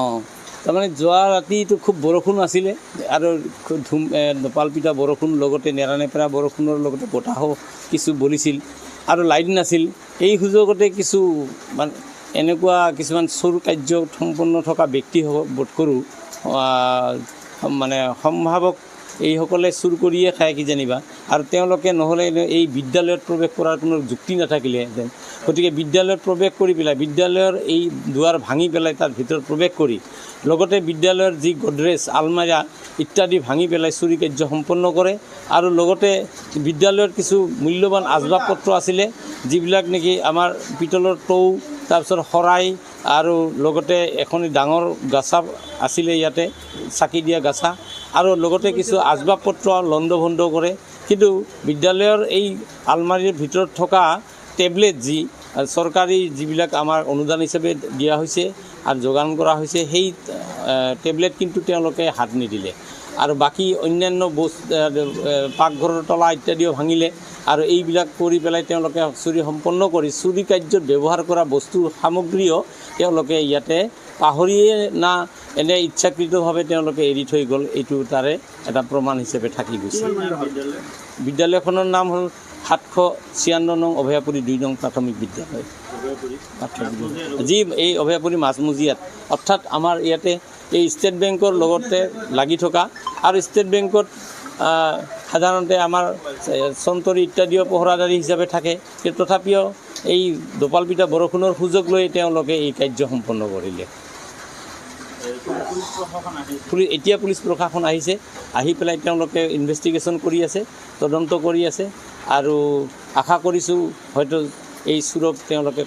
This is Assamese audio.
অঁ তাৰমানে যোৱা ৰাতিটো খুব বৰষুণ আছিলে আৰু পালপিটা বৰষুণ লগতে নেৰানেপেৰা বৰষুণৰ লগতে বতাহো কিছু বলিছিল আৰু লাইট নাছিল। এই সুযোগতে কিছু মানে এনেকুৱা কিছুমান চোৰ কাৰ্য সম্পন্ন থকা ব্যক্তি বোধ কৰোঁ মানে সম্ভাৱক এইসকলে চুৰ কৰিয়ে খায় কিজানিবা আৰু তেওঁলোকে নহ'লে এই বিদ্যালয়ত প্ৰৱেশ কৰাৰ কোনো যুক্তি নাথাকিলেহেঁতেন। গতিকে বিদ্যালয়ত প্ৰৱেশ কৰি পেলাই বিদ্যালয়ৰ এই দুৱাৰ ভাঙি পেলাই তাৰ ভিতৰত প্ৰৱেশ কৰি লগতে বিদ্যালয়ৰ যি গডৰেজ আলমাৰা ইত্যাদি ভাঙি পেলাই চুৰি কাৰ্য সম্পন্ন কৰে আৰু লগতে বিদ্যালয়ৰ কিছু মূল্যৱান আচবাব পত্ৰ আছিলে যিবিলাক নেকি আমাৰ পিতলৰ টৌ তাৰপিছত শৰাই আৰু লগতে এখন ডাঙৰ গাছা আছিলে ইয়াতে চাকি দিয়া গাছা আৰু লগতে কিছু আচবাব পত্ৰ লণ্ড ভণ্ড কৰে। কিন্তু বিদ্যালয়ৰ এই আলমাৰীৰ ভিতৰত থকা টেবলেট যি চৰকাৰী যিবিলাক আমাৰ অনুদান হিচাপে দিয়া হৈছে আৰু যোগান কৰা হৈছে সেই টেবলেট কিন্তু তেওঁলোকে হাত নিদিলে আৰু বাকী অন্যান্য পাকঘৰৰ তলা ইত্যাদিও ভাঙিলে আৰু এইবিলাক কৰি পেলাই তেওঁলোকে চুৰি সম্পন্ন কৰি চুৰি কাৰ্যত ব্যৱহাৰ কৰা বস্তু সামগ্ৰীও তেওঁলোকে ইয়াতে পাহৰিয়ে না এনে ইচ্ছাকৃতভাৱে তেওঁলোকে এৰি থৈ গ'ল। এইটো তাৰে এটা প্ৰমাণ হিচাপে থাকি গৈছে। বিদ্যালয়খনৰ নাম হ'ল 796 নং অভয়াপুৰী 2 নং প্ৰাথমিক বিদ্যালয়। যি এই অভয়াপুৰী মাজমজিয়াত অৰ্থাৎ আমাৰ ইয়াতে এই ষ্টেট বেংকৰ লগতে লাগি থকা আৰু ষ্টেট বেংকত সাধাৰণতে আমাৰ চন্তৰী ইত্যাদিও পহৰাদাৰী হিচাপে থাকে। কিন্তু তথাপিও এই দোপালপিটা বৰষুণৰ সুযোগ লৈ তেওঁলোকে এই কাৰ্য সম্পন্ন কৰিলে। এতিয়া পুলিচ প্ৰশাসন আহিছে, আহি পেলাই তেওঁলোকে ইনভেষ্টিগেশ্যন কৰি আছে, তদন্ত কৰি আছে আৰু আশা কৰিছোঁ হয়তো এই চুৰক তেওঁলোকে